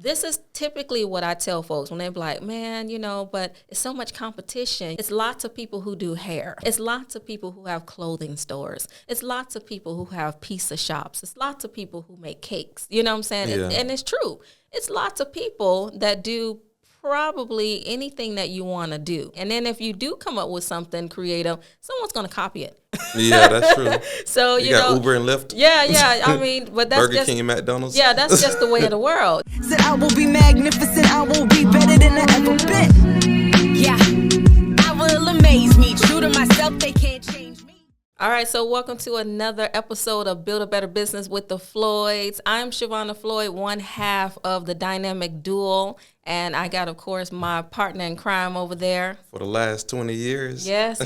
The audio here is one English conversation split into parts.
this is typically what I tell folks when they're like, man, but it's so much competition. It's lots of people who do hair. It's lots of people who have clothing stores. It's lots of people who have pizza shops. It's lots of people who make cakes. You know what I'm saying? Yeah. And it's true. It's lots of people that do probably anything that you want to do. And then if you do come up with something creative, someone's going to copy it. Yeah, that's true. So, you got Uber and Lyft. Yeah. I mean, but that's Burger King and McDonald's. Yeah, that's just the way of the world. Said I will be magnificent, I will be better than I ever been. Yeah, I will amaze me. True to myself, they can't change me. All right, so welcome to another episode of Build a Better Business with the Floyds. I'm Shavonna Floyd, one half of the dynamic duo, and I got, of course, my partner in crime over there. For the last 20 years. Yes,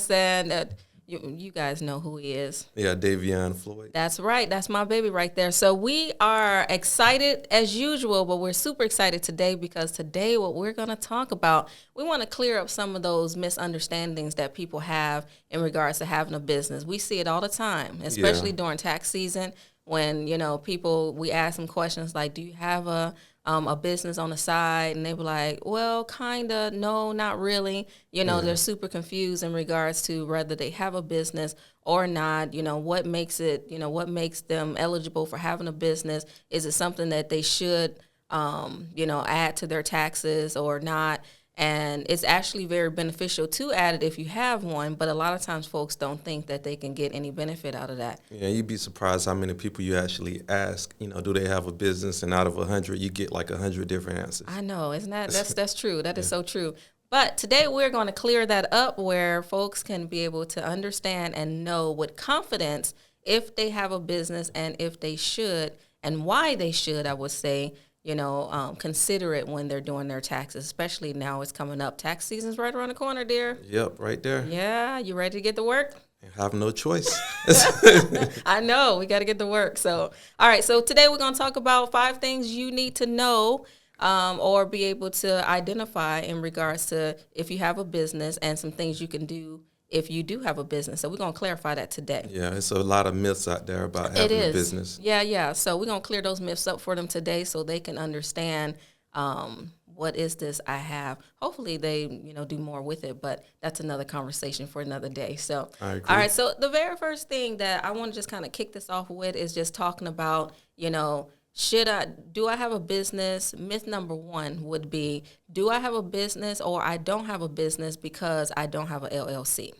and you guys know who he is. Yeah, Daviyan Floyd. That's right. That's my baby right there. So we are excited as usual, but we're super excited today because today what we're going to talk about, we want to clear up some of those misunderstandings that people have in regards to having a business. We see it all the time, especially during tax season when, people, we ask them questions like, do you have a business on the side? And they were like, well, kind of, no, not really. They're super confused in regards to whether they have a business or not. What makes them eligible for having a business? Is it something that they should, add to their taxes or not? And it's actually very beneficial to add it if you have one, but a lot of times folks don't think that they can get any benefit out of that. Yeah, you'd be surprised how many people you actually ask, do they have a business? And out of 100, you get like 100 different answers. I know, isn't that's true. That is so true. But today we're going to clear that up where folks can be able to understand and know with confidence if they have a business and if they should and why they should, I would say, consider it when they're doing their taxes, especially now it's coming up. Tax season's right around the corner, dear. Yep, right there. Yeah, you ready to get to work? I have no choice. I know, we got to get to work. So, all right, so today we're going to talk about 5 things you need to know or be able to identify in regards to if you have a business and some things you can do if you do have a business. So we're going to clarify that today. Yeah, it's a lot of myths out there about having a business. Yeah. So we're going to clear those myths up for them today so they can understand what is this I have. Hopefully they, do more with it, but that's another conversation for another day. So, I agree. All right, so the very first thing that I want to just kind of kick this off with is just talking about, do I have a business? Myth number 1 would be, do I have a business or I don't have a business because I don't have a LLC?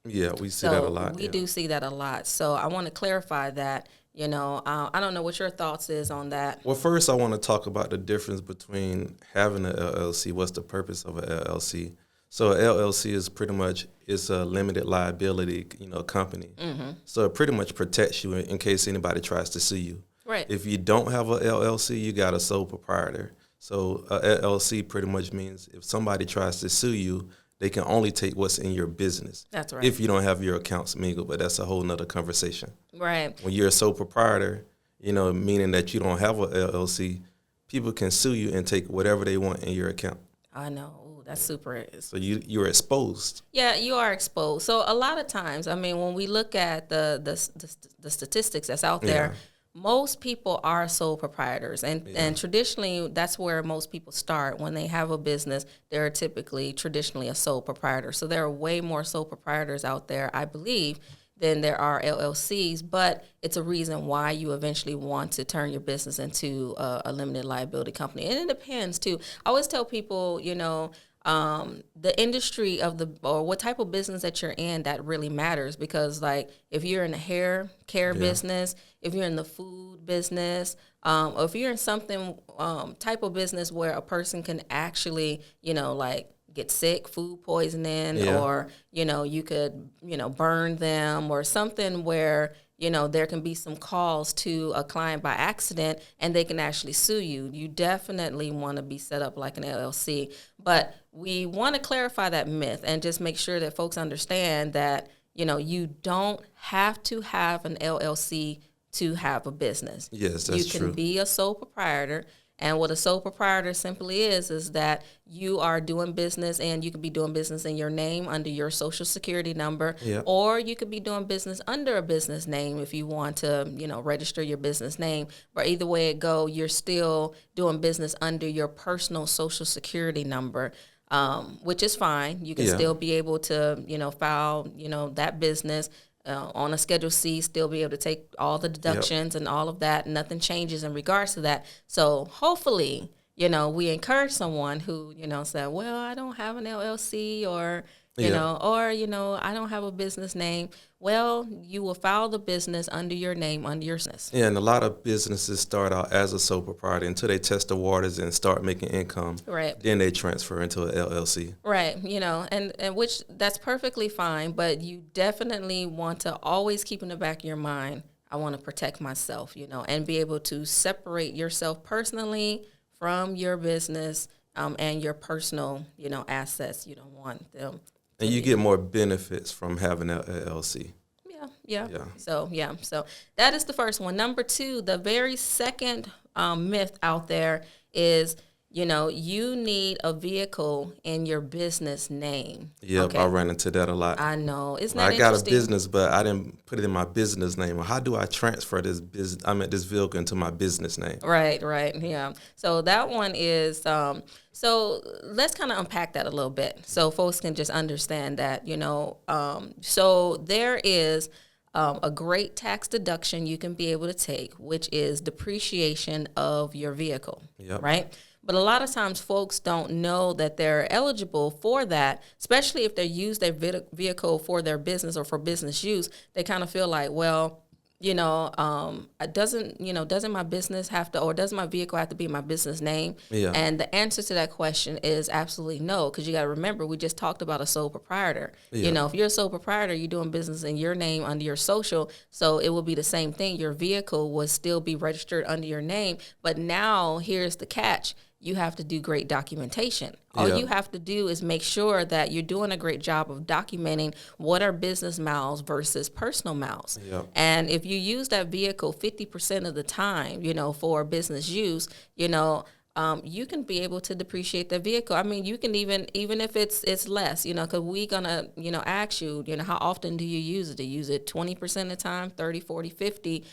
Yeah, we see that a lot. We do see that a lot. So I want to clarify that. I don't know what your thoughts is on that. Well, first I want to talk about the difference between having an LLC. What's the purpose of an LLC? So an LLC is pretty much, it's a limited liability, company. Mm-hmm. So it pretty much protects you in case anybody tries to sue you. Right. If you don't have a LLC, you got a sole proprietor. So a LLC pretty much means if somebody tries to sue you, they can only take what's in your business. That's right. If you don't have your accounts mingled, but that's a whole nother conversation. Right. When you're a sole proprietor, meaning that you don't have a LLC, people can sue you and take whatever they want in your account. I know. Ooh, that's super. So you're exposed. Yeah, you are exposed. So a lot of times, when we look at the statistics that's out there, most people are sole proprietors, and traditionally, that's where most people start. When they have a business, they're traditionally a sole proprietor. So there are way more sole proprietors out there, I believe, than there are LLCs, but it's a reason why you eventually want to turn your business into a limited liability company. And it depends, too. I always tell people, the industry or what type of business that you're in, that really matters because, like, if you're in the hair care business, if you're in the food business, or if you're in something type of business where a person can actually, get sick, food poisoning, or, you could, burn them or something where, there can be some calls to a client by accident and they can actually sue you. You definitely want to be set up like an LLC. But we want to clarify that myth and just make sure that folks understand that, you don't have to have an LLC to have a business. Yes, that's true. You can be a sole proprietor. And what a sole proprietor simply is that you are doing business, and you could be doing business in your name under your social security number, or you could be doing business under a business name if you want to, register your business name. But either way it go, you're still doing business under your personal social security number, which is fine. You can still be able to, file, that business on a Schedule C, still be able to take all the deductions and all of that. Nothing changes in regards to that. So hopefully, we encourage someone who, said, well, I don't have an LLC, or, I don't have a business name. Well, you will file the business under your name, under your business. Yeah, and a lot of businesses start out as a sole proprietor until they test the waters and start making income. Right. Then they transfer into an LLC. Right. And which that's perfectly fine, but you definitely want to always keep in the back of your mind, I want to protect myself, and be able to separate yourself personally from your business and your personal, assets. You don't want them. And you get more benefits from having an LLC. Yeah. So that is the first one. Number 2, the very second myth out there is, you need a vehicle in your business name. Yep, okay. I ran into that a lot. I know. Isn't that interesting? I got a business, but I didn't put it in my business name. How do I transfer this vehicle into my business name? Right, yeah. So that one is, so let's kind of unpack that a little bit so folks can just understand that, so there is a great tax deduction you can be able to take, which is depreciation of your vehicle, right? But a lot of times folks don't know that they're eligible for that, especially if they use their vehicle for their business or for business use. They kind of feel like, well, doesn't my business have to, or does my vehicle have to be my business name? Yeah. And the answer to that question is absolutely no, because you got to remember, we just talked about a sole proprietor. Yeah. If you're a sole proprietor, you're doing business in your name under your social, so it will be the same thing. Your vehicle will still be registered under your name, but now here's the catch. You have to do great documentation. All you have to do is make sure that you're doing a great job of documenting what are business miles versus personal miles. Yep. And if you use that vehicle 50% of the time, for business use, you can be able to depreciate the vehicle. I mean, you can even if it's less, because we're gonna, ask you, how often do you use it? Do you use it 20% of the time, 30, 40, 50,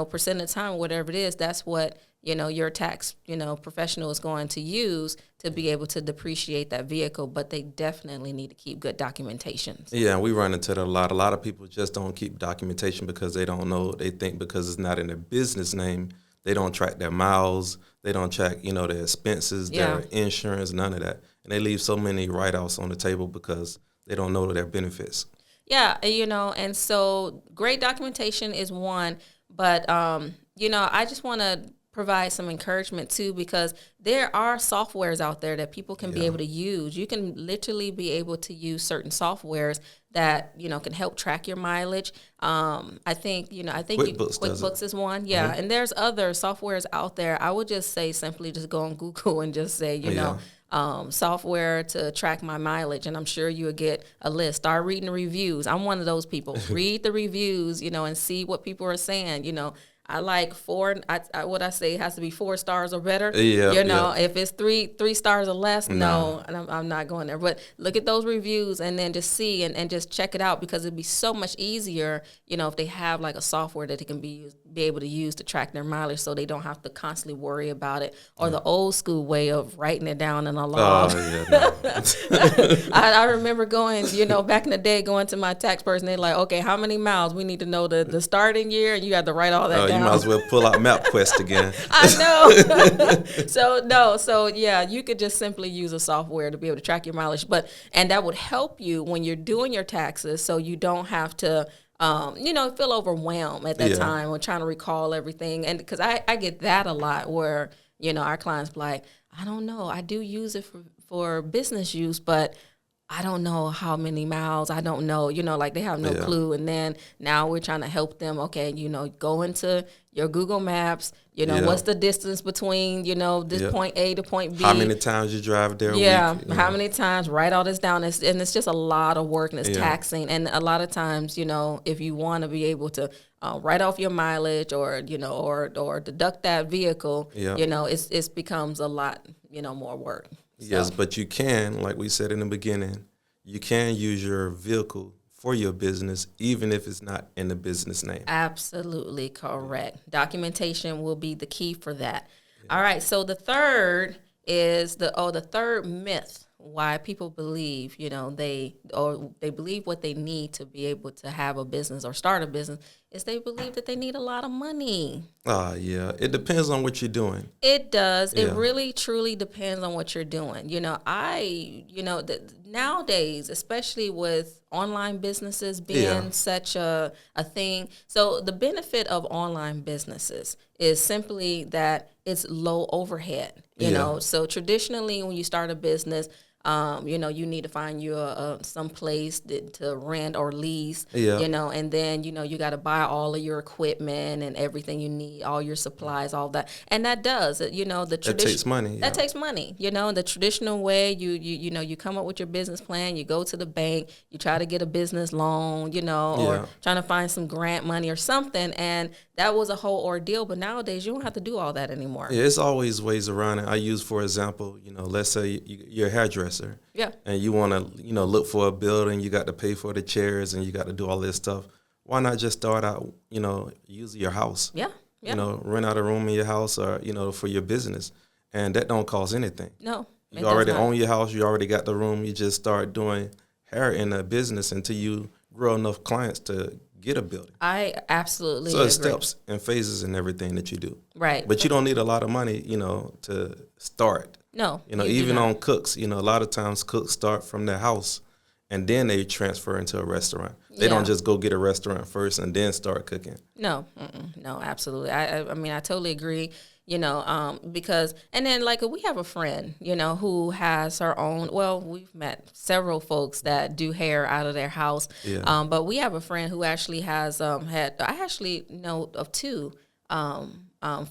percent of the time, whatever it is, that's what, your tax, professional is going to use to be able to depreciate that vehicle, but they definitely need to keep good documentation. Yeah, we run into that a lot. A lot of people just don't keep documentation because they don't know. They think because it's not in their business name, they don't track their miles, they don't track, their expenses, their insurance, none of that. And they leave so many write-offs on the table because they don't know their benefits. Yeah, and so great documentation is one, but, I just want to provide some encouragement too, because there are softwares out there that people can be able to use. You can literally be able to use certain softwares that, can help track your mileage. I think QuickBooks is one. Yeah. Mm-hmm. And there's other softwares out there. I would just say simply just go on Google and just say, software to track my mileage, and I'm sure you'll get a list. Start reading the reviews. I'm one of those people. Read the reviews, and see what people are saying. I like 4. What I say has to be 4 stars or better. If it's 3 stars or less, no, I'm not going there. But look at those reviews and then just see and just check it out, because it'd be so much easier, if they have like a software that they can be able to use to track their mileage, so they don't have to constantly worry about it, or the old school way of writing it down in a log. I remember going, back in the day, going to my tax person. They're like, okay, how many miles? We need to know the starting year, and you have to write all that down. You might as well pull out MapQuest again. I know. So you could just simply use a software to be able to track your mileage, and that would help you when you're doing your taxes, so you don't have to feel overwhelmed at that time when trying to recall everything. And because I get that a lot, where our clients be like, I don't know, I do use it for business use, but I don't know how many miles. I don't know, like they have no clue. And then now we're trying to help them. Okay, go into your Google Maps. What's the distance between, this point A to point B? How many times you drive there a week? How many times? Write all this down. And it's just a lot of work, and it's taxing. And a lot of times, if you want to be able to write off your mileage or, or deduct that vehicle, Yeah. it becomes a lot, more work. Yes, So, but you can, like we said in the beginning, you can use your vehicle for your business, even if it's not in the business name. absolutely correct. Documentation will be the key for that. All right. So the third is the third myth why people believe, they believe what they need to be able to have a business or start a business is they believe that they need a lot of money. Yeah. It depends on what you're doing. It does. It Yeah. really, truly depends on what you're doing. Nowadays, especially with online businesses being Yeah. such a thing. So the benefit of online businesses is simply that it's low overhead. Yeah. So traditionally when you start a business, you need to find you some place to rent or lease, Yeah. and then, you got to buy all of your equipment and everything you need, all your supplies, all that. And that does, the tradition. That takes money. Yeah. That takes money. The traditional way, you come up with your business plan, you go to the bank, you try to get a business loan, or Yeah. trying to find some grant money or something. And that was a whole ordeal. But nowadays, you don't have to do all that anymore. Yeah, it's always ways around it. I use, for example, let's say you're a hairdresser. Yeah. And you want to, look for a building. You got to pay for the chairs and you got to do all this stuff. Why not just start out, using your house? Yeah. Yeah. Rent out a room in your house or, for your business. And that don't cost anything. No. You already own your house. You already got the room. You just start doing hair in a business until you grow enough clients to get a building. I absolutely So agree. it's steps and phases in everything that you do. Right. But you don't need a lot of money, to start. No. Even on cooks, a lot of times cooks start from their house and then they transfer into a restaurant. They don't just go get a restaurant first and then start cooking. No. No, absolutely. I mean, I totally agree. Because, and then like we have a friend, who has her own, well, we've met several folks that do hair out of their house. Yeah. But we have a friend who actually has, I actually know of two,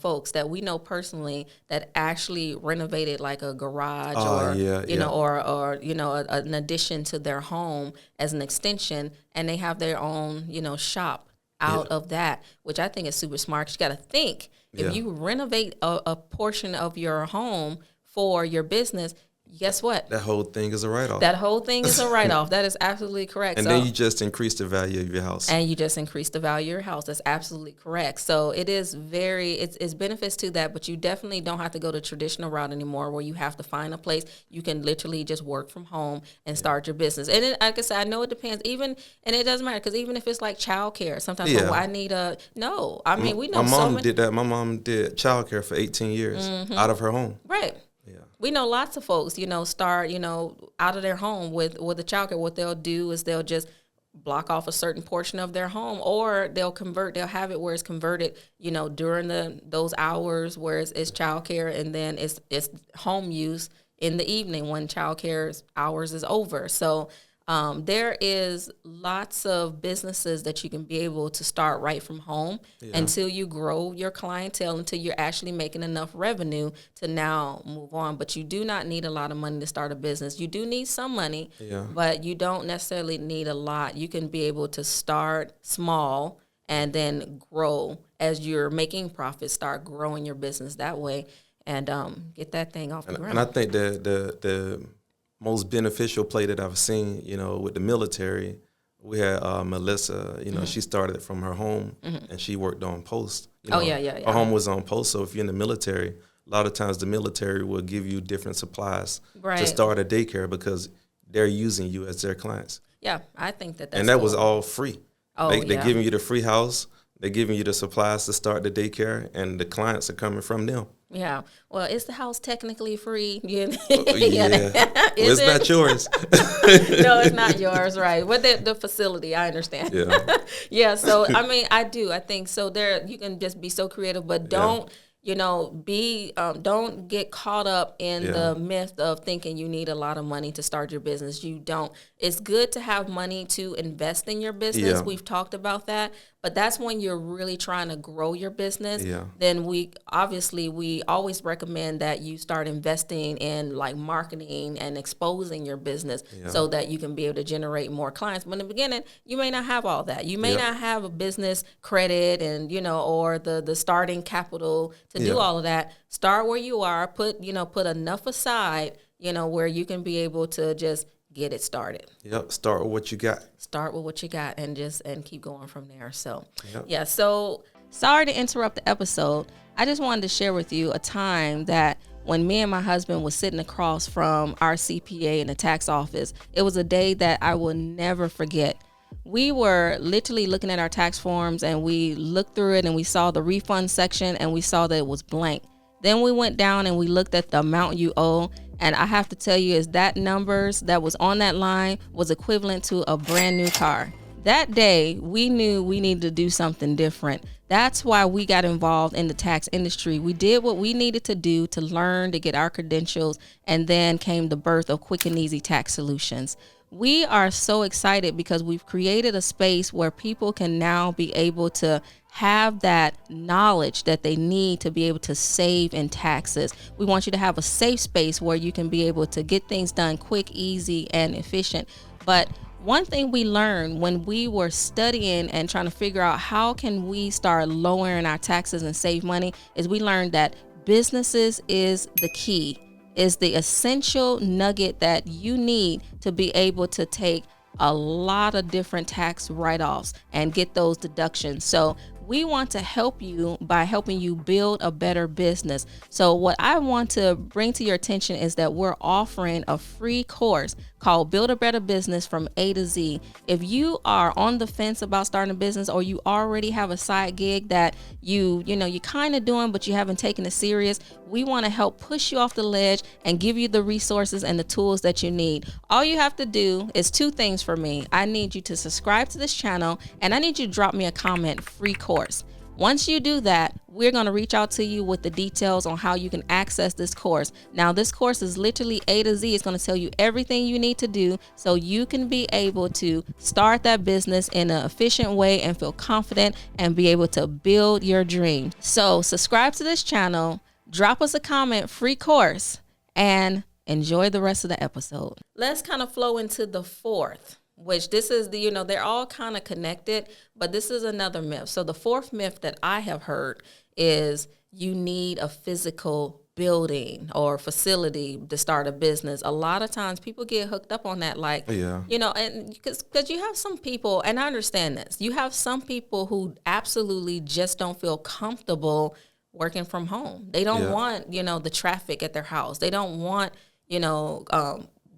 folks that we know personally that actually renovated like a garage or an addition to their home as an extension, and they have their own, shop out of that, which I think is super smart. You got to think, if you renovate a portion of your home for your business, guess what? That whole thing is a write-off. That whole thing is a write-off. That is absolutely correct. And then you just increase the value of your house. And you just increase the value of your house. That's absolutely correct. So it is it's benefits to that, but you definitely don't have to go the traditional route anymore where you have to find a place. You can literally just work from home and start your business. And like I said, I know it depends. And it doesn't matter, because even if it's like childcare, sometimes I need we know my mom did that. My mom did childcare for 18 years out of her home. Right. We know lots of folks, start, out of their home with the childcare. What they'll do is they'll just block off a certain portion of their home, or they'll have it where it's converted, during those hours where it's childcare, and then it's home use in the evening when childcare hours is over. So there is lots of businesses that you can be able to start right from home until you grow your clientele, until you're actually making enough revenue to now move on. But you do not need a lot of money to start a business. You do need some money, but you don't necessarily need a lot. You can be able to start small and then grow as you're making profits. Start growing your business that way and get that thing off the ground. And I think the most beneficial play that I've seen, with the military, we had Melissa, she started from her home and she worked on post. Her home was on post. So if you're in the military, a lot of times the military will give you different supplies to start a daycare because they're using you as their clients. Yeah, I think that's And that cool. was all free. Oh, They're giving you the free house. They're giving you the supplies to start the daycare, and the clients are coming from them. Yeah. Well, is the house technically free? Yeah. Well, it's not yours. No, it's not yours, right? But the facility, I understand. Yeah. Yeah. So, I do. I think so. There, you can just be so creative, but don't. Don't get caught up in the myth of thinking you need a lot of money to start your business. You don't. It's good to have money to invest in your business. Yeah. We've talked about that, But that's when you're really trying to grow your business. Yeah. Then we always recommend that you start investing in like marketing and exposing your business so that you can be able to generate more clients. But in the beginning, you may not have all that. You may not have a business credit and, or the starting capital to do all of that. Start where you are, put enough aside, where you can be able to just get it started. Yep. Start with what you got. Start with what you got and keep going from there. So, so sorry to interrupt the episode. I just wanted to share with you a time that when me and my husband was sitting across from our CPA in the tax office, it was a day that I will never forget. We were literally looking at our tax forms and we looked through it and we saw the refund section and we saw that it was blank. Then we went down and we looked at the amount you owe. And I have to tell you is that numbers that was on that line was equivalent to a brand new car. That day, we knew we needed to do something different. That's why we got involved in the tax industry. We did what we needed to do to learn, to get our credentials, and then came the birth of Quick and Easy Tax Solutions. We are so excited because we've created a space where people can now be able to have that knowledge that they need to be able to save in taxes. We want you to have a safe space where you can be able to get things done quick, easy, and efficient. But one thing we learned when we were studying and trying to figure out how can we start lowering our taxes and save money is we learned that businesses is the key, is the essential nugget that you need to be able to take a lot of different tax write-offs and get those deductions. So we want to help you by helping you build a better business. So what I want to bring to your attention is that we're offering a free course called Build a Better Business from A to Z. If you are on the fence about starting a business or you already have a side gig that you kind of doing but you haven't taken it serious, we want to help push you off the ledge and give you the resources and the tools that you need. All you have to do is two things for me. I need you to subscribe to this channel and I need you to drop me a comment, free course. Once you do that, we're going to reach out to you with the details on how you can access this course. Now, this course is literally A to Z. It's going to tell you everything you need to do so you can be able to start that business in an efficient way and feel confident and be able to build your dream. So subscribe to this channel, drop us a comment, free course, and enjoy the rest of the episode. Let's kind of flow into the fourth, which this is they're all kind of connected, but this is another myth. So the fourth myth that I have heard is you need a physical building or facility to start a business. A lot of times people get hooked up on that, and because you have some people, and I understand this, you have some people who absolutely just don't feel comfortable working from home. They don't want, the traffic at their house. They don't want,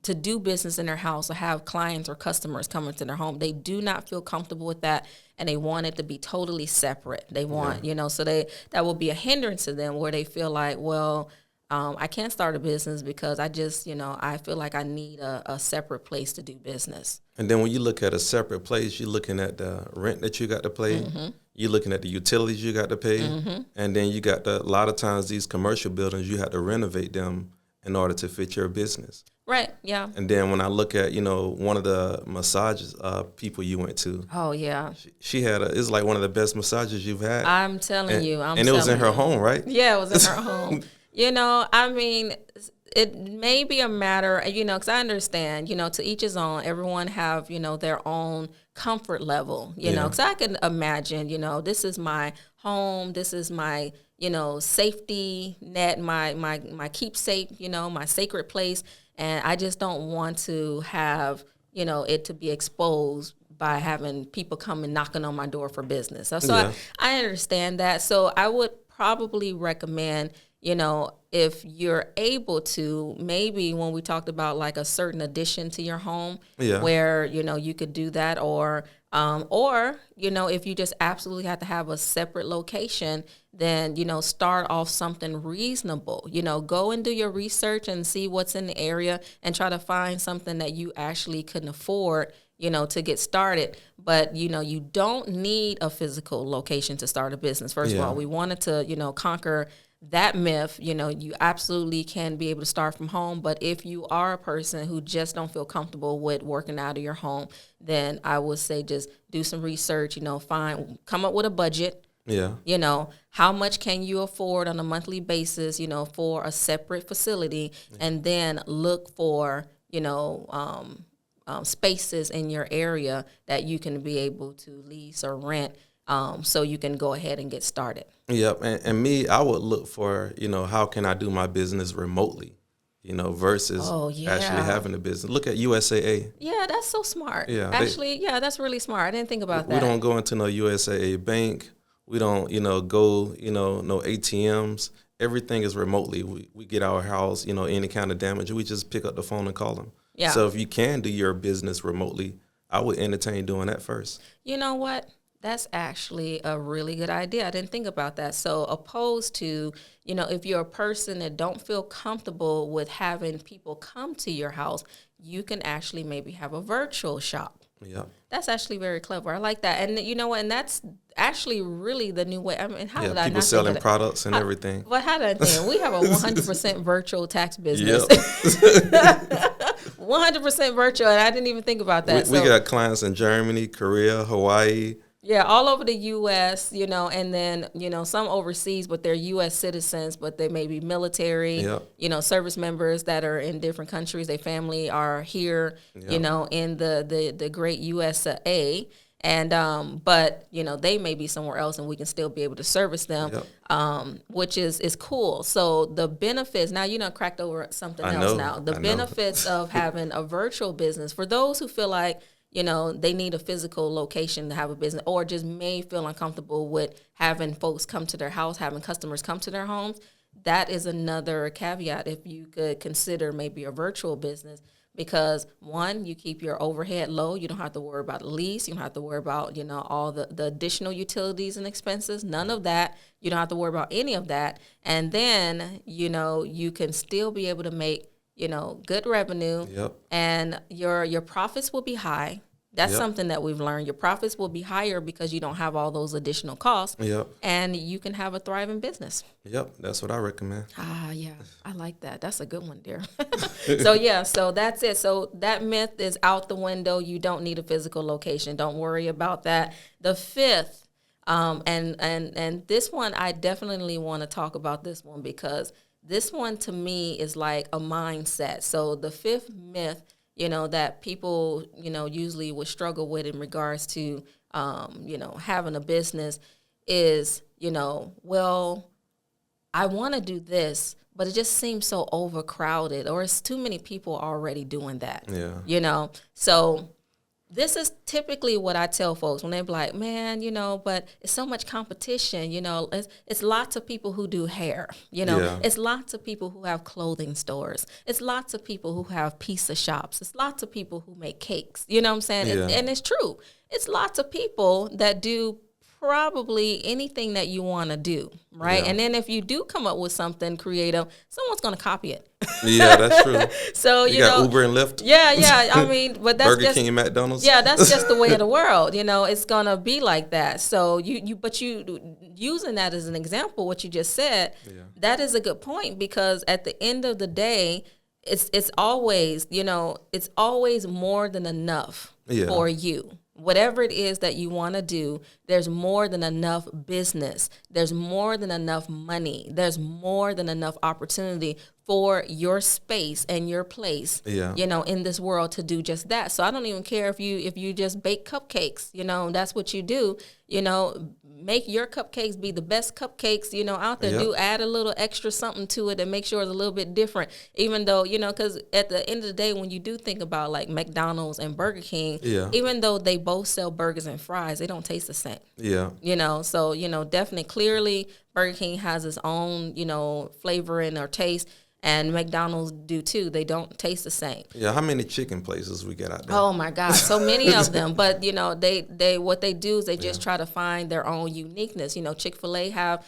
to do business in their house or have clients or customers coming to their home. They do not feel comfortable with that, and they want it to be totally separate. They want, so that will be a hindrance to them where they feel like, well, I can't start a business because I just, I feel like I need a separate place to do business. And then when you look at a separate place, you're looking at the rent that you got to pay. Mm-hmm. You're looking at the utilities you got to pay. Mm-hmm. And then you got a lot of times these commercial buildings, you have to renovate them in order to fit your business. Right, yeah. And then when I look at, one of the massages people you went to. Oh, yeah. She had it's like one of the best massages you've had. I'm telling you. And it was in her home, right? Yeah, it was in her home. It may be a matter, because I understand, to each his own. Everyone have, their own comfort level, because I can imagine, this is my home, this is my, safety net, my keepsake, my sacred place. And I just don't want to have, it to be exposed by having people come and knocking on my door for business. So I understand that. So I would probably recommend, if you're able to, maybe when we talked about like a certain addition to your home where, you could do that or, if you just absolutely have to have a separate location, then, start off something reasonable, go and do your research and see what's in the area and try to find something that you actually couldn't afford, to get started. But, you don't need a physical location to start a business. First of all, we wanted to, conquer that myth, you absolutely can be able to start from home. But if you are a person who just don't feel comfortable with working out of your home, then I would say just do some research, come up with a budget. Yeah. How much can you afford on a monthly basis, for a separate facility, and then look for, spaces in your area that you can be able to lease or rent, so you can go ahead and get started. Yep. And me, I would look for, how can I do my business remotely, versus actually having a business. Look at USAA. Yeah, that's so smart. Yeah, that's really smart. I didn't think about that. We don't go into no USAA bank. We don't, go, no ATMs. Everything is remotely. We get our house, any kind of damage, we just pick up the phone and call them. Yeah. So if you can do your business remotely, I would entertain doing that first. You know what? That's actually a really good idea. I didn't think about that. So opposed to, if you're a person that don't feel comfortable with having people come to your house, you can actually maybe have a virtual shop. Yeah. That's actually very clever. I like that. And you know what? And that's actually really the new way. I mean, how did I people not selling think of products and everything. But how did I think? We have a 100% virtual tax business. Yep. 100% virtual, and I didn't even think about that. We got clients in Germany, Korea, Hawaii. Yeah, all over the U.S., and then, some overseas, but they're U.S. citizens, but they may be military, service members that are in different countries. Their family are here, in the great USA. And, but, they may be somewhere else and we can still be able to service them, which is cool. So the benefits, now cracked over something else now. The benefits of having a virtual business, for those who feel like, they need a physical location to have a business, or just may feel uncomfortable with having folks come to their house, having customers come to their homes. That is another caveat if you could consider maybe a virtual business, because one, you keep your overhead low. You don't have to worry about the lease. You don't have to worry about, all the additional utilities and expenses. None of that. You don't have to worry about any of that. And then, you can still be able to make good revenue, and your profits will be high. That's something that we've learned. Your profits will be higher because you don't have all those additional costs, and you can have a thriving business. Yep, that's what I recommend. Yeah, I like that. That's a good one, dear. So that's it. So that myth is out the window. You don't need a physical location. Don't worry about that. The fifth, and this one, I definitely want to talk about this one, because this one to me is like a mindset. So the fifth myth, that people, usually would struggle with in regards to, having a business is, well, I want to do this, but it just seems so overcrowded, or it's too many people already doing that. Yeah. So this is typically what I tell folks when they're like, man, but it's so much competition, it's lots of people who do hair, it's lots of people who have clothing stores. It's lots of people who have pizza shops. It's lots of people who make cakes, you know what I'm saying? Yeah. And it's true. It's lots of people that do probably anything that you want to do, right? Yeah. And then if you do come up with something creative, someone's going to copy it. Yeah, that's true. So you got Uber and Lyft. Yeah. I mean, but that's Burger just, King and McDonald's. Yeah, that's just the way of the world. It's gonna be like that. So you using that as an example, what you just said, that is a good point, because at the end of the day, it's always it's always more than enough for you. Whatever it is that you want to do, there's more than enough business. There's more than enough money. There's more than enough opportunity for your space and your place, in this world to do just that. So I don't even care if you just bake cupcakes, that's what you do, make your cupcakes be the best cupcakes, out there. Do add a little extra something to it and make sure it's a little bit different, even though, because at the end of the day, when you do think about like McDonald's and Burger King, even though they both sell burgers and fries, they don't taste the same. Yeah. So, definitely, clearly Burger King has its own, flavoring or taste. And McDonald's do too. They don't taste the same. Yeah, how many chicken places we get out there? Oh my God, so many of them. But they what they do is they just try to find their own uniqueness. Chick-fil-A have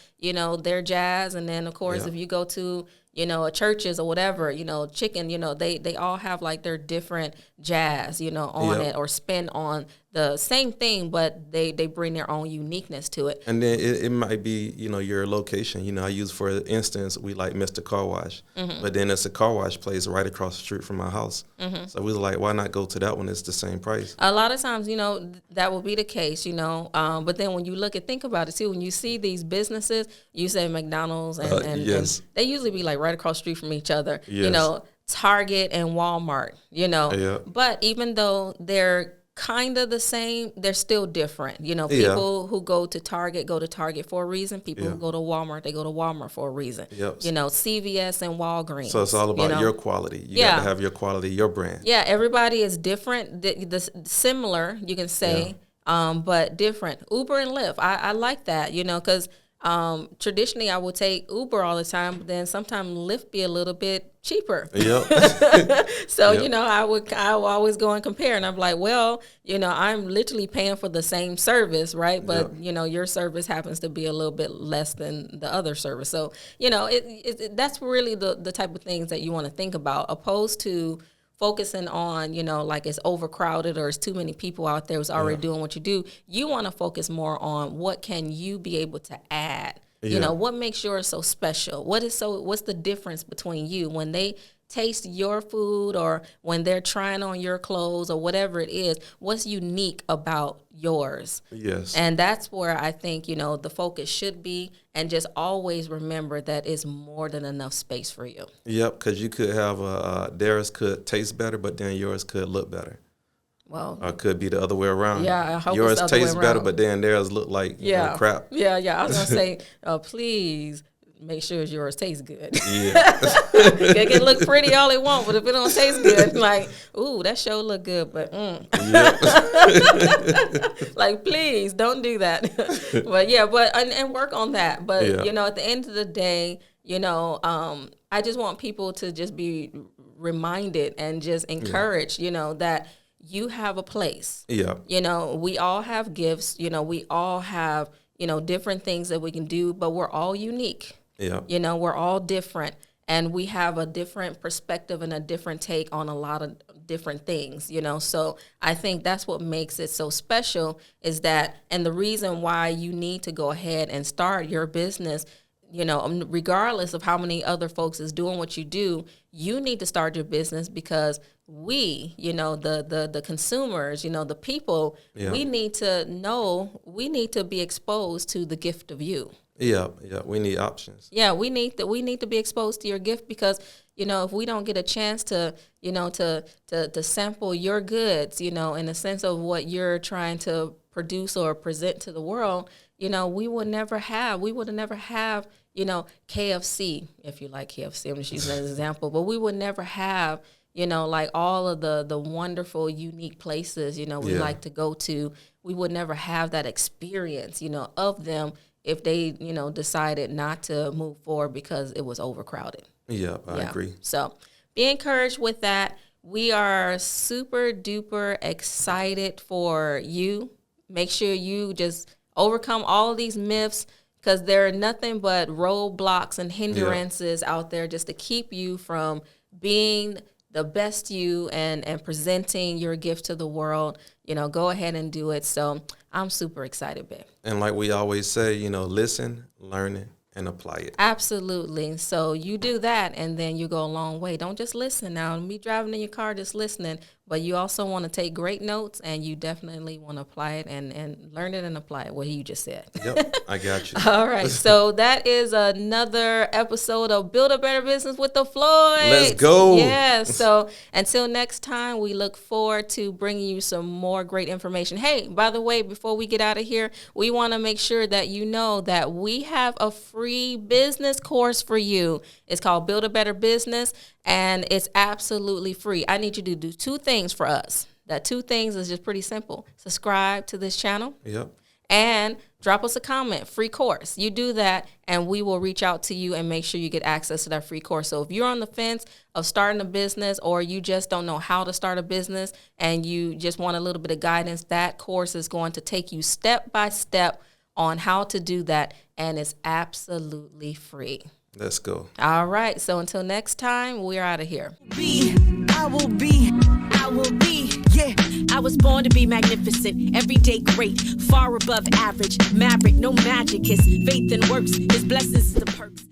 their jazz, and then of course if you go to a churches or whatever, chicken, they all have like their different jazz, on it, or spin on the same thing, but they bring their own uniqueness to it. And then it might be, your location. I use, for instance, we like Mr. Car Wash, but then it's a car wash place right across the street from my house. So we was like, why not go to that one? It's the same price. A lot of times, that will be the case, but then when you think about it too, when you see these businesses, you say McDonald's and yes. and they usually be like right across the street from each other, Yes. Target and Walmart, Yeah. but even though they're kind of the same, they're still different. People who go to Target for a reason. People who go to Walmart, they go to Walmart for a reason. Yep. CVS and Walgreens. So it's all about your quality. You got to have your quality, your brand. Yeah, everybody is different. The similar, you can say, but different. Uber and Lyft, I like that, because traditionally I would take Uber all the time, but then sometimes Lyft be a little bit cheaper. Yep. So, I would always go and compare, and I'm like, well, I'm literally paying for the same service, right? But, your service happens to be a little bit less than the other service. So, that's really the type of things that you want to think about, opposed to focusing on, like it's overcrowded or it's too many people out there who's already doing what you do. You want to focus more on what can you be able to add. What makes yours so special? What's the difference between you when they taste your food or when they're trying on your clothes or whatever it is? What's unique about yours? Yes. And that's where I think, the focus should be, and just always remember that it's more than enough space for you. Yep, because you could have theirs could taste better, but then yours could look better. Well, or it could be the other way around. Yeah, I hope yours it's the other tastes way better, around. but then theirs look like crap. Yeah. I was gonna say, please make sure yours tastes good. Yeah, They can look pretty all they want, but if it don't taste good, like, ooh, that sure look good, but like, please don't do that. But and work on that. But at the end of the day, I just want people to just be reminded and just encouraged, that you have a place. Yeah. We all have gifts. We all have, different things that we can do, but we're all unique. Yeah. We're all different, and we have a different perspective and a different take on a lot of different things, So I think that's what makes it so special, is that, and the reason why you need to go ahead and start your business, regardless of how many other folks is doing what you do, you need to start your business because we, the consumers, the people, we need to be exposed to the gift of you. Yeah, we need options. Yeah, we need to be exposed to your gift because, if we don't get a chance to, to sample your goods, in the sense of what you're trying to produce or present to the world, we would never have, KFC, if you like KFC, I'm just using that as an example, but we would never have, like all of the wonderful, unique places, we like to go to. We would never have that experience, of them if they, decided not to move forward because it was overcrowded. Yeah, I agree. So be encouraged with that. We are super duper excited for you. Make sure you just overcome all of these myths, because there are nothing but roadblocks and hindrances out there just to keep you from being the best you and presenting your gift to the world. Go ahead and do it. So I'm super excited, babe. And like we always say, listen, learn it, and apply it. Absolutely. So you do that, and then you go a long way. Don't just listen now. Don't be driving in your car just listening, but you also want to take great notes, and you definitely want to apply it and learn it and apply it, what you just said. Yep, I got you. All right. So that is another episode of Build a Better Business with the Floyds. Let's go. Yeah. So until next time, we look forward to bringing you some more great information. Hey, by the way, before we get out of here, we want to make sure that you know that we have a free business course for you. It's called Build a Better Business, and it's absolutely free. I need you to do two things for us. That two things is just pretty simple. Subscribe to this channel. Yep. And drop us a comment, free course. You do that, and we will reach out to you and make sure you get access to that free course. So if you're on the fence of starting a business, or you just don't know how to start a business and you just want a little bit of guidance, that course is going to take you step by step on how to do that, and it's absolutely free. Let's go. All right. So until next time, we're out of here. I will be, yeah. was born to be magnificent, everyday great, far above average, maverick, no magic. His faith and works, his blessings is the perks.